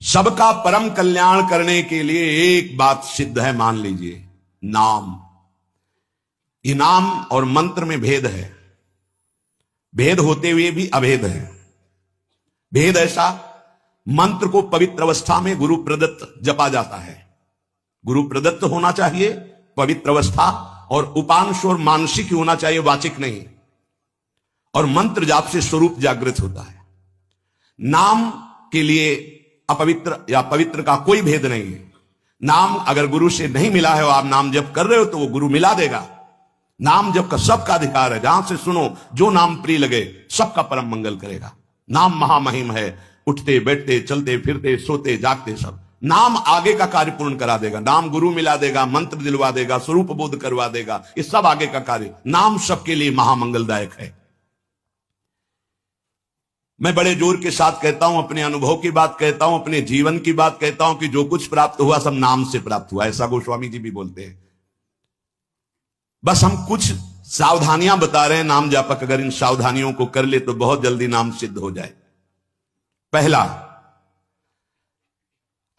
सबका परम कल्याण करने के लिए एक बात सिद्ध है, मान लीजिए, नाम। ये नाम और मंत्र में भेद है, भेद होते हुए भी अभेद है। भेद ऐसा, मंत्र को पवित्र अवस्था में गुरु प्रदत्त जपा जाता है, गुरु प्रदत्त होना चाहिए पवित्र अवस्था, और उपांश और मानसिक होना चाहिए, वाचिक नहीं। और मंत्र जाप से स्वरूप जागृत होता है। नाम के लिए अपवित्र या पवित्र का कोई भेद नहीं है। नाम अगर गुरु से नहीं मिला है और आप नाम जप कर रहे हो तो वो गुरु मिला देगा। नाम जप का सबका अधिकार है, जहां से सुनो जो नाम प्रिय लगे सबका परम मंगल करेगा। नाम महामहिम है, उठते बैठते चलते फिरते सोते जागते सब नाम आगे का कार्य पूर्ण करा देगा। नाम गुरु मिला देगा, मंत्र दिलवा देगा, स्वरूप बोध करवा देगा, ये सब आगे का कार्य। नाम सबके लिए महामंगलदायक है। मैं बड़े जोर के साथ कहता हूं, अपने अनुभव की बात कहता हूं, अपने जीवन की बात कहता हूं कि जो कुछ प्राप्त हुआ सब नाम से प्राप्त हुआ। ऐसा गोस्वामी जी भी बोलते हैं। बस हम कुछ सावधानियां बता रहे हैं। नाम जापक अगर इन सावधानियों को कर ले तो बहुत जल्दी नाम सिद्ध हो जाए। पहला,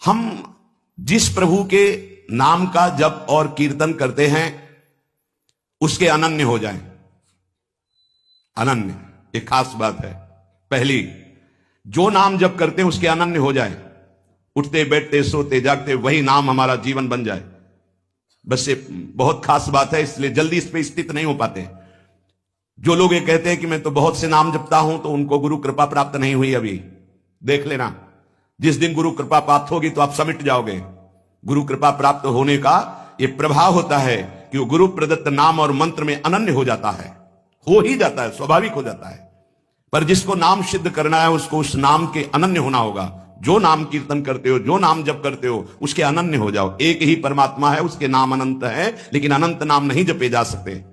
हम जिस प्रभु के नाम का जप और कीर्तन करते हैं उसके अनन्य हो जाएं। अनन्य एक खास बात है। पहली, जो नाम जप करते हैं उसके अनन्य हो जाए, उठते बैठते सोते जागते वही नाम हमारा जीवन बन जाए। बस ये बहुत खास बात है, इसलिए जल्दी इस पे स्थित नहीं हो पाते। जो लोग ये कहते हैं कि मैं तो बहुत से नाम जपता हूं, तो उनको गुरु कृपा प्राप्त नहीं हुई अभी। देख लेना, जिस दिन गुरु कृपा प्राप्त होगी तो आप समिट जाओगे। गुरु कृपा प्राप्त होने का ये प्रभाव होता है कि वो गुरु प्रदत्त नाम और मंत्र में अनन्य हो जाता है, हो ही जाता है, स्वाभाविक हो जाता है। पर जिसको नाम सिद्ध करना है उसको उस नाम के अनन्य होना होगा। जो नाम कीर्तन करते हो, जो नाम जप करते हो, उसके अनन्य हो जाओ। एक ही परमात्मा है, उसके नाम अनंत है, लेकिन अनंत नाम नहीं जपे जा सकते।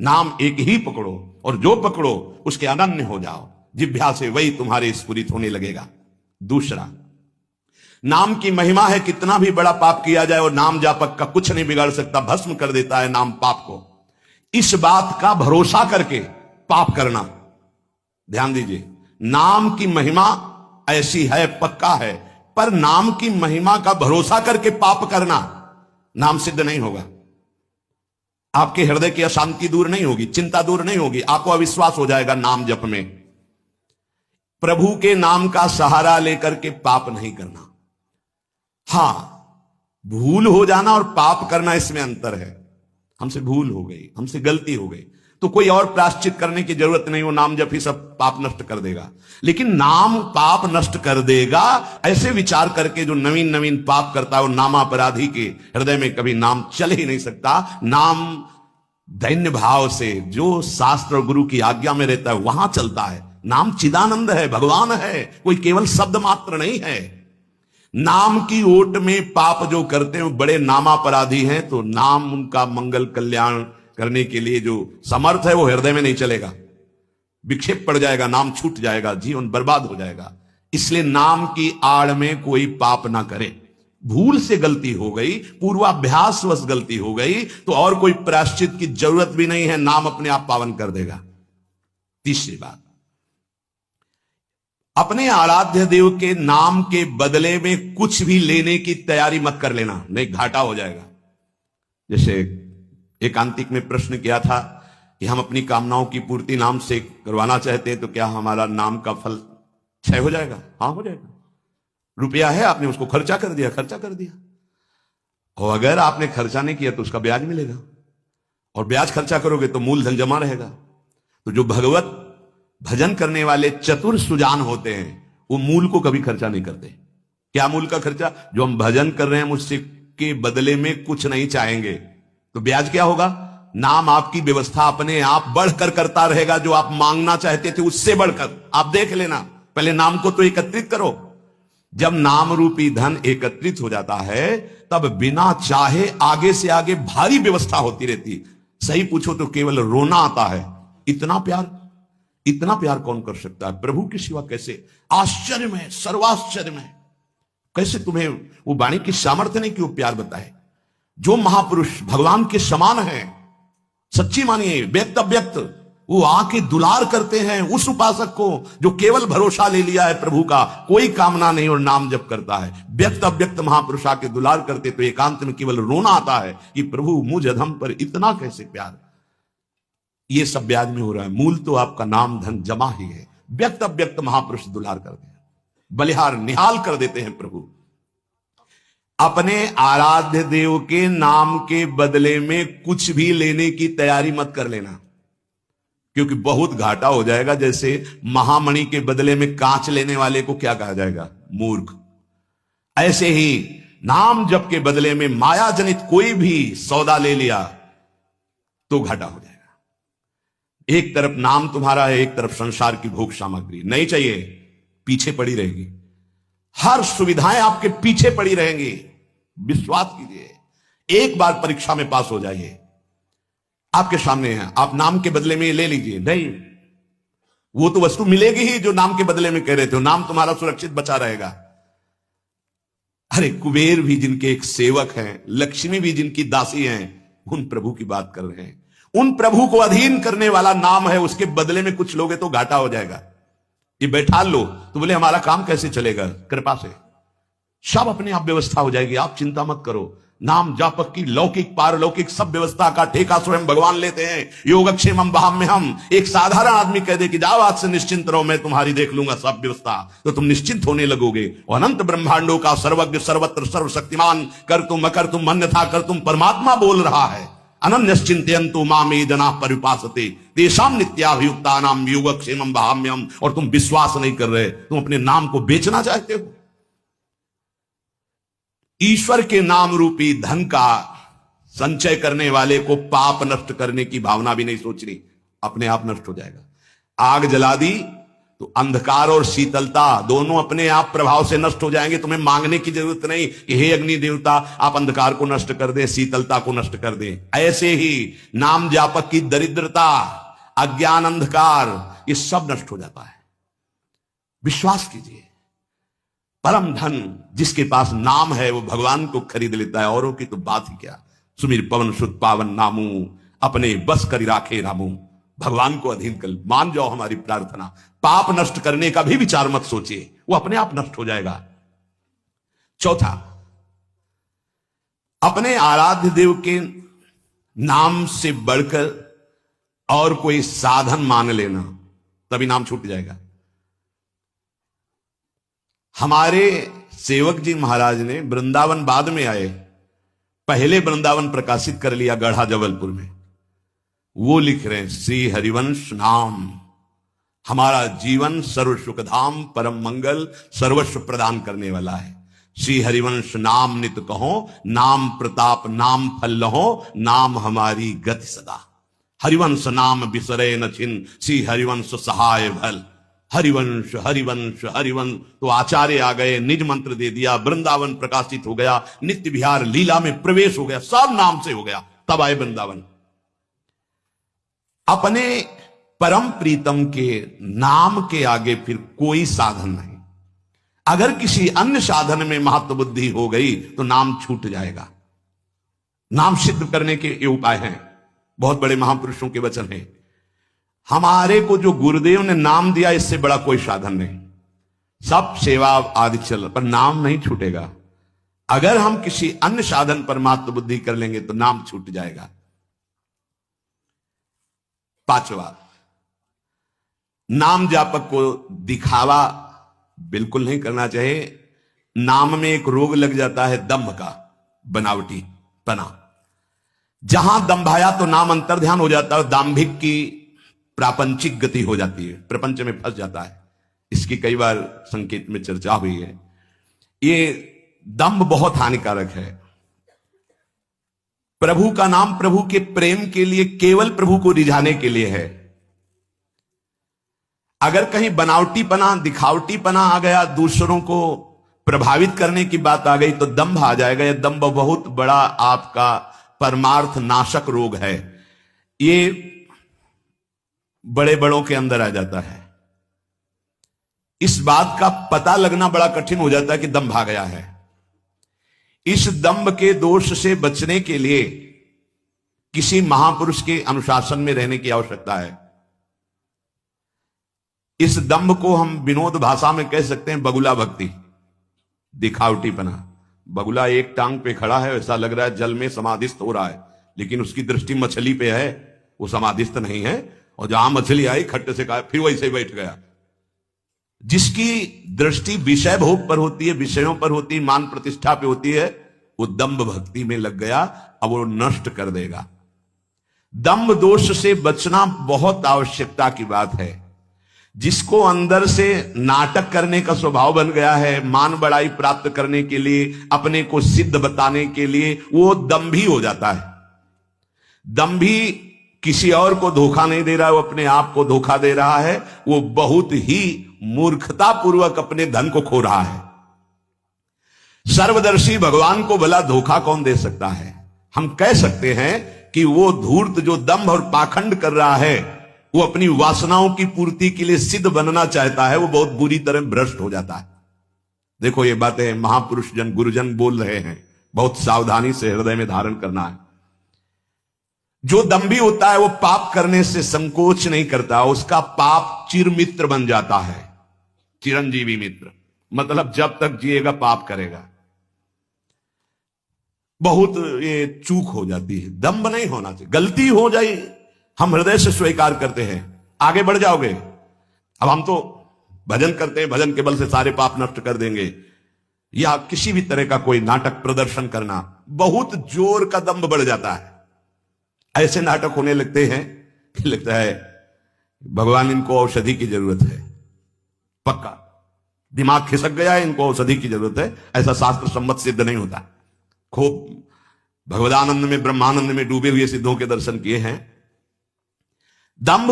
नाम एक ही पकड़ो, और जो पकड़ो उसके अनन्य हो जाओ। जिह्वा से वही तुम्हारे स्फुरित होने लगेगा। दूसरा, नाम की महिमा है, कितना भी बड़ा पाप किया जाए और नाम जापक का कुछ नहीं बिगाड़ सकता, भस्म कर देता है नाम पाप को। इस बात का भरोसा करके पाप करना, ध्यान दीजिए, नाम की महिमा ऐसी है, पक्का है, पर नाम की महिमा का भरोसा करके पाप करना नाम सिद्ध नहीं होगा। आपके हृदय की अशांति दूर नहीं होगी, चिंता दूर नहीं होगी, आपको अविश्वास हो जाएगा नाम जप में। प्रभु के नाम का सहारा लेकर के पाप नहीं करना। हां, भूल हो जाना और पाप करना, इसमें अंतर है। हमसे भूल हो गई, हमसे गलती हो गई, तो कोई और प्रायश्चित करने की जरूरत नहीं, वो नाम जप ही सब पाप नष्ट कर देगा। लेकिन नाम पाप नष्ट कर देगा ऐसे विचार करके जो नवीन नवीन पाप करता है, वो नामापराधी के हृदय में कभी नाम चल ही नहीं सकता। नाम दैन्य भाव से जो शास्त्र और गुरु की आज्ञा में रहता है वहां चलता है। नाम चिदानंद है, भगवान है, कोई केवल शब्द मात्र नहीं है। नाम की ओट में पाप जो करते हैं वो बड़े नामापराधी हैं, तो नाम उनका मंगल कल्याण करने के लिए जो समर्थ है वो हृदय में नहीं चलेगा, विक्षेप पड़ जाएगा, नाम छूट जाएगा, जीवन बर्बाद हो जाएगा। इसलिए नाम की आड़ में कोई पाप ना करे। भूल से गलती हो गई, पूर्वाभ्यासवश गलती हो गई, तो और कोई प्रायश्चित की जरूरत भी नहीं है, नाम अपने आप पावन कर देगा। तीसरी बात, अपने आराध्य देव के नाम के बदले में कुछ भी लेने की तैयारी मत कर लेना, नहीं घाटा हो जाएगा। जैसे एकांतिक में प्रश्न किया था कि हम अपनी कामनाओं की पूर्ति नाम से करवाना चाहते हैं, तो क्या हमारा नाम का फल क्षय हो जाएगा? हाँ, हो जाएगा। रुपया है, आपने उसको खर्चा कर दिया, और अगर आपने खर्चा नहीं किया तो उसका ब्याज मिलेगा, और ब्याज खर्चा करोगे तो मूलधन जमा रहेगा। तो जो भगवत भजन करने वाले चतुर सुजान होते हैं वो मूल को कभी खर्चा नहीं करते। क्या मूल का खर्चा? जो हम भजन कर रहे हैं उससे के बदले में कुछ नहीं चाहेंगे, तो ब्याज क्या होगा? नाम आपकी व्यवस्था अपने आप बढ़कर करता रहेगा, जो आप मांगना चाहते थे उससे बढ़कर। आप देख लेना, पहले नाम को तो एकत्रित करो। जब नाम रूपी धन एकत्रित हो जाता है तब बिना चाहे आगे से आगे भारी व्यवस्था होती रहती। सही पूछो तो केवल रोना आता है। इतना प्यार कौन कर सकता है प्रभु की सिवा? कैसे? आश्चर्य में, सर्वाश्चर्य में, कैसे तुम्हें वो वाणी की सामर्थ्य नहीं कि वो प्यार बताए। जो महापुरुष भगवान के समान है, सच्ची मानिए, व्यक्त अव्यक्त, वो आके दुलार करते हैं उस उपासक को जो केवल भरोसा ले लिया है प्रभु का, कोई कामना नहीं और नाम जप करता है। व्यक्त अव्यक्त महापुरुष आके दुलार करते तो एकांत में केवल रोना आता है कि प्रभु मुझ अधम पर इतना कैसे प्यार। ये सब ब्याज में हो रहा है, मूल तो आपका नाम धन जमा ही है। व्यक्त अव्यक्त महापुरुष दुलार करते हैं, बलिहार निहाल कर देते हैं प्रभु। अपने आराध्य देव के नाम के बदले में कुछ भी लेने की तैयारी मत कर लेना, क्योंकि बहुत घाटा हो जाएगा। जैसे महामणि के बदले में कांच लेने वाले को क्या कहा जाएगा? मूर्ख। ऐसे ही नाम जप के बदले में माया जनित कोई भी सौदा ले लिया तो घाटा हो जाएगा। एक तरफ नाम तुम्हारा है, एक तरफ संसार की भोग सामग्री नहीं चाहिए, पीछे पड़ी रहेगी। हर सुविधाएं आपके पीछे पड़ी रहेंगी। विश्वास कीजिए, एक बार परीक्षा में पास हो जाइए, आपके सामने है, आप नाम के बदले में ये ले लीजिए। नहीं, वो तो वस्तु मिलेगी ही जो नाम के बदले में कह रहे थे, नाम तुम्हारा सुरक्षित बचा रहेगा। अरे कुबेर भी जिनके एक सेवक हैं, लक्ष्मी भी जिनकी दासी हैं, उन प्रभु की बात कर रहे हैं। उन प्रभु को अधीन करने वाला नाम है, उसके बदले में कुछ लोगे तो घाटा हो जाएगा। ये बैठा लो तो बोले हमारा काम कैसे चलेगा? कृपा से सब अपने आप व्यवस्था हो जाएगी, आप चिंता मत करो। नाम जापक की लौकिक पारलौकिक सब व्यवस्था का ठेका स्वयं भगवान लेते हैं। योगक्षेमम वहाम्यहम्। एक साधारण आदमी कह दे कि जाओ आज से निश्चिंत रहो, मैं तुम्हारी देख लूंगा सब व्यवस्था, तो तुम निश्चिंत होने लगोगे। और अनंत ब्रह्मांडों का सर्वज्ञ सर्वत्र सर्वशक्तिमान कर तुम अकर तुम अन्यथा कर तुम परमात्मा बोल रहा है। अनन्यश्चिन्तयन्तु मामे जनाः परिपासते तेषां नित्याभियुक्तानां योगक्षेमं वहाम्यहम्। और तुम विश्वास नहीं कर रहे, तुम अपने नाम को बेचना चाहते हो। ईश्वर के नाम रूपी धन का संचय करने वाले को पाप नष्ट करने की भावना भी नहीं सोचनी, अपने आप नष्ट हो जाएगा। आग जला दी तो अंधकार और शीतलता दोनों अपने आप प्रभाव से नष्ट हो जाएंगे। तुम्हें मांगने की जरूरत नहीं कि हे अग्नि देवता आप अंधकार को नष्ट कर दे, शीतलता को नष्ट कर दे। ऐसे ही नाम जापक की दरिद्रता, अज्ञान, अंधकार, ये सब नष्ट हो जाता है। विश्वास कीजिए, परम धन जिसके पास नाम है वो भगवान को खरीद लेता है, औरों की तो बात ही क्या। सुमिर पवन सुत पावन नामू अपने बस करी राखे रामू। भगवान को अधीन कर मान जाओ हमारी प्रार्थना। पाप नष्ट करने का भी विचार मत सोचिए, वो अपने आप नष्ट हो जाएगा। चौथा, अपने आराध्य देव के नाम से बढ़कर और कोई साधन मान लेना, तभी नाम छूट जाएगा। हमारे सेवक जी महाराज ने वृंदावन बाद में आए, पहले वृंदावन प्रकाशित कर लिया गढ़ा जबलपुर में। वो लिख रहे हैं श्री हरिवंश नाम हमारा जीवन सर्व सुखधाम परम मंगल सर्वस्व प्रदान करने वाला है। श्री हरिवंश नाम नित कहो, नाम प्रताप नाम फल लहो, नाम हमारी गति सदा। हरिवंश नाम बिसरे न छिन, श्री हरिवंश सहाय भल। हरिवंश हरिवंश हरिवंश, तो आचार्य आ गए, निज मंत्र दे दिया, वृंदावन प्रकाशित हो गया, नित्य विहार लीला में प्रवेश हो गया, सब नाम से हो गया। तब आए वृंदावन। अपने परम प्रीतम के नाम के आगे फिर कोई साधन नहीं। अगर किसी अन्य साधन में महत्व बुद्धि हो गई तो नाम छूट जाएगा। नाम सिद्ध करने के ये उपाय हैं, बहुत बड़े महापुरुषों के वचन हैं। हमारे को जो गुरुदेव ने नाम दिया, इससे बड़ा कोई साधन नहीं। सब सेवा आदि चल, पर नाम नहीं छूटेगा। अगर हम किसी अन्य साधन पर महत्व बुद्धि कर लेंगे तो नाम छूट जाएगा। पांचवा, नाम जापक को दिखावा बिल्कुल नहीं करना चाहिए। नाम में एक रोग लग जाता है दंभ का, बनावटी पना। जहां दंभाया तो नाम अंतर्ध्यान हो जाता है, दाम्भिक की प्रापंचिक गति हो जाती है, प्रपंच में फंस जाता है। इसकी कई बार संकेत में चर्चा हुई है। ये दंभ बहुत हानिकारक है। प्रभु का नाम प्रभु के प्रेम के लिए, केवल प्रभु को रिझाने के लिए है। अगर कहीं बनावटीपना दिखावटीपना आ गया, दूसरों को प्रभावित करने की बात आ गई तो दंभ आ जाएगा। यह दंभ बहुत बड़ा आपका परमार्थ नाशक रोग है। ये बड़े बड़ों के अंदर आ जाता है। इस बात का पता लगना बड़ा कठिन हो जाता है कि दंभ आ गया है। इस दंभ के दोष से बचने के लिए किसी महापुरुष के अनुशासन में रहने की आवश्यकता है। इस दंभ को हम विनोद भाषा में कह सकते हैं बगुला भक्ति, दिखावटीपना। बगुला एक टांग पे खड़ा है, ऐसा लग रहा है जल में समाधिस्थ हो रहा है, लेकिन उसकी दृष्टि मछली पे है, वो समाधिस्थ नहीं है। और जहां मछली आई खट्टे से कहा, फिर वैसे ही बैठ गया। जिसकी दृष्टि विषय भोग पर होती है, विषयों पर होती है, मान प्रतिष्ठा पे होती है, वो दंभ भक्ति में लग गया, अब वो नष्ट कर देगा। दंभ दोष से बचना बहुत आवश्यकता की बात है। जिसको अंदर से नाटक करने का स्वभाव बन गया है, मान बड़ाई प्राप्त करने के लिए, अपने को सिद्ध बताने के लिए, वो दंभी हो जाता है। दंभी किसी और को धोखा नहीं दे रहा है, वो अपने आप को धोखा दे रहा है। वो बहुत ही मूर्खतापूर्वक अपने धन को खो रहा है। सर्वदर्शी भगवान को भला धोखा कौन दे सकता है? हम कह सकते हैं कि वो धूर्त जो दंभ और पाखंड कर रहा है, वो अपनी वासनाओं की पूर्ति के लिए सिद्ध बनना चाहता है, वो बहुत बुरी तरह भ्रष्ट हो जाता है। देखो, ये बातें महापुरुष जन, गुरुजन बोल रहे हैं, बहुत सावधानी से हृदय में धारण करना है। जो दंभी होता है वो पाप करने से संकोच नहीं करता, उसका पाप चिरमित्र बन जाता है, चिरंजीवी मित्र। मतलब जब तक जिएगा पाप करेगा। बहुत ये चूक हो जाती है, दंभ नहीं होना चाहिए। गलती हो जाए हम हृदय से स्वीकार करते हैं, आगे बढ़ जाओगे। अब हम तो भजन करते हैं, भजन के बल से सारे पाप नष्ट कर देंगे, या किसी भी तरह का कोई नाटक प्रदर्शन करना, बहुत जोर का दंभ बढ़ जाता है। ऐसे नाटक होने लगते हैं कि लगता है भगवान इनको औषधि की जरूरत है, पक्का दिमाग खिसक गया है, इनको औषधि की जरूरत है। ऐसा शास्त्र सम्मत सिद्ध नहीं होता। खूब भगवदानंद में, ब्रह्मानंद में डूबे हुए सिद्धों के दर्शन किए हैं। दंभ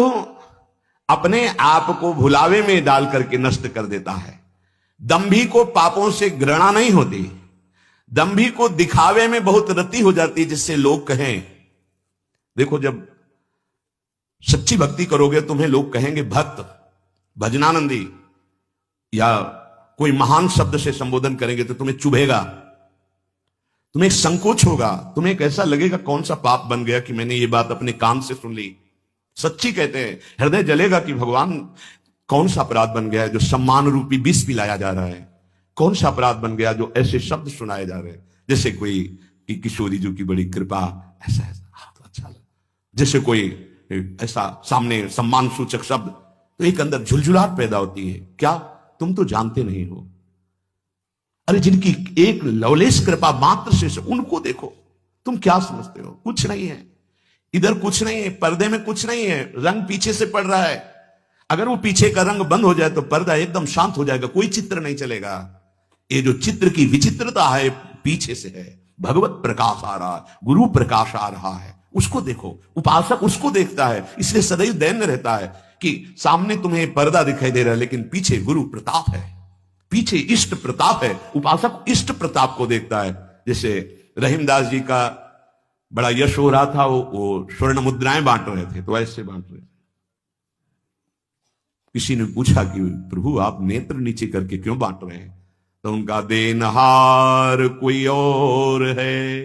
अपने आप को भुलावे में डाल करके नष्ट कर देता है। दंभी को पापों से घृणा नहीं होती, दंभी को दिखावे में बहुत रति हो जाती, जिससे लोग कहें, देखो जब सच्ची भक्ति करोगे तुम्हें लोग कहेंगे भक्त, भजनानंदी, या कोई महान शब्द से संबोधन करेंगे तो तुम्हें चुभेगा, तुम्हें एक संकोच होगा, तुम्हें एक ऐसा लगेगा कौन सा पाप बन गया कि मैंने ये बात अपने कान से सुन ली। सच्ची कहते हैं, हृदय जलेगा कि भगवान कौन सा अपराध बन गया है जो सम्मान रूपी विष पिलाया जा रहा है, कौन सा अपराध बन गया जो ऐसे शब्द सुनाए जा रहे हैं, जैसे कोई कि किशोरी जी की बड़ी कृपा, ऐसा ऐसा तो अच्छा लगा, जैसे कोई ऐसा सामने सम्मान सूचक शब्द, तो एक अंदर झुलझुलाहट पैदा होती है। क्या तुम तो जानते नहीं हो? अरे जिनकी एक लवलेश कृपा मात्र से उनको देखो, तुम क्या समझते हो? कुछ नहीं है, इधर कुछ नहीं है, पर्दे में कुछ नहीं है, रंग पीछे से पड़ रहा है। अगर वो पीछे का रंग बंद हो जाए तो पर्दा एकदम शांत हो जाएगा, कोई चित्र नहीं चलेगा। ये जो चित्र की विचित्रता है पीछे से है, भगवत प्रकाश आ रहा है, गुरु प्रकाश आ रहा है, उसको देखो। उपासक उसको देखता है, इसलिए सदैव दैन्य रहता है कि सामने तुम्हें पर्दा दिखाई दे रहा है लेकिन पीछे गुरु प्रताप है, पीछे इष्ट प्रताप है। उपासक इष्ट प्रताप को देखता है। जैसे रहीमदास जी का बड़ा यश हो रहा था, वो स्वर्ण मुद्राएं बांट रहे थे, तो ऐसे बांट रहे थे। किसी ने पूछा कि प्रभु आप नेत्र नीचे करके क्यों बांट रहे हैं? तो उनका देनहार कोई और है,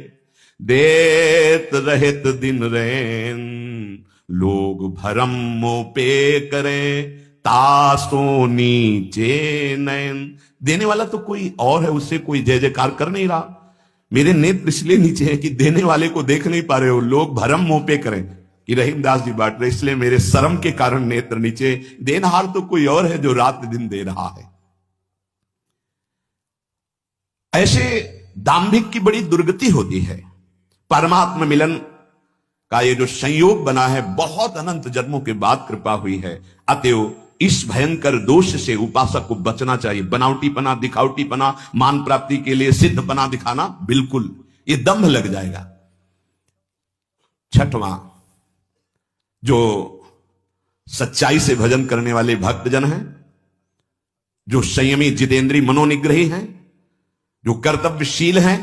देत रहित दिन रैन, लोग भरम मोह पे करें, तासो नीचे नैन। देने वाला तो कोई और है, उससे कोई जय जयकार कर नहीं रहा। मेरे नेत्र इसलिए नीचे हैं कि देने वाले को देख नहीं पा रहे हो, लोग भरम मोह पे करें कि रहीमदास जी बांट रहे, इसलिए मेरे शर्म के कारण नेत्र नीचे। देनहार तो कोई और है जो रात दिन दे रहा है। ऐसे दाम्भिक की बड़ी दुर्गति होती है। परमात्मा मिलन का ये जो संयोग बना है, बहुत अनंत जन्मों के बाद कृपा हुई है। अतएव इस भयंकर दोष से उपासक को बचना चाहिए। बनावटीपना, दिखावटीपना, मान प्राप्ति के लिए सिद्धपना दिखाना, बिल्कुल ये दंभ लग जाएगा। छठवां, जो सच्चाई से भजन करने वाले भक्तजन हैं, जो संयमी जितेंद्री मनोनिग्रही हैं, जो कर्तव्यशील हैं,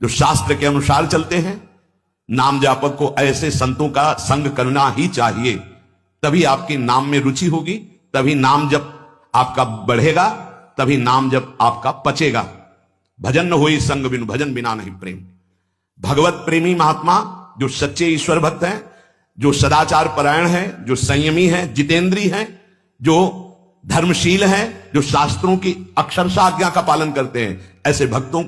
जो शास्त्र के अनुसार चलते हैं, नाम जापक को ऐसे संतों का संग करना ही चाहिए। तभी आपके नाम में रुचि होगी, तभी नाम जप आपका बढ़ेगा, तभी नाम जप आपका पचेगा। भजन न होई संग बिनु, भजन बिना नहीं प्रेम। भगवत प्रेमी महात्मा जो सच्चे ईश्वर भक्त हैं, जो सदाचार परायण हैं, जो संयमी हैं, जितेंद्री हैं, जो धर्मशील हैं, जो शास्त्रों की अक्षरशः आज्ञा का पालन करते हैं, ऐसे भक्तों का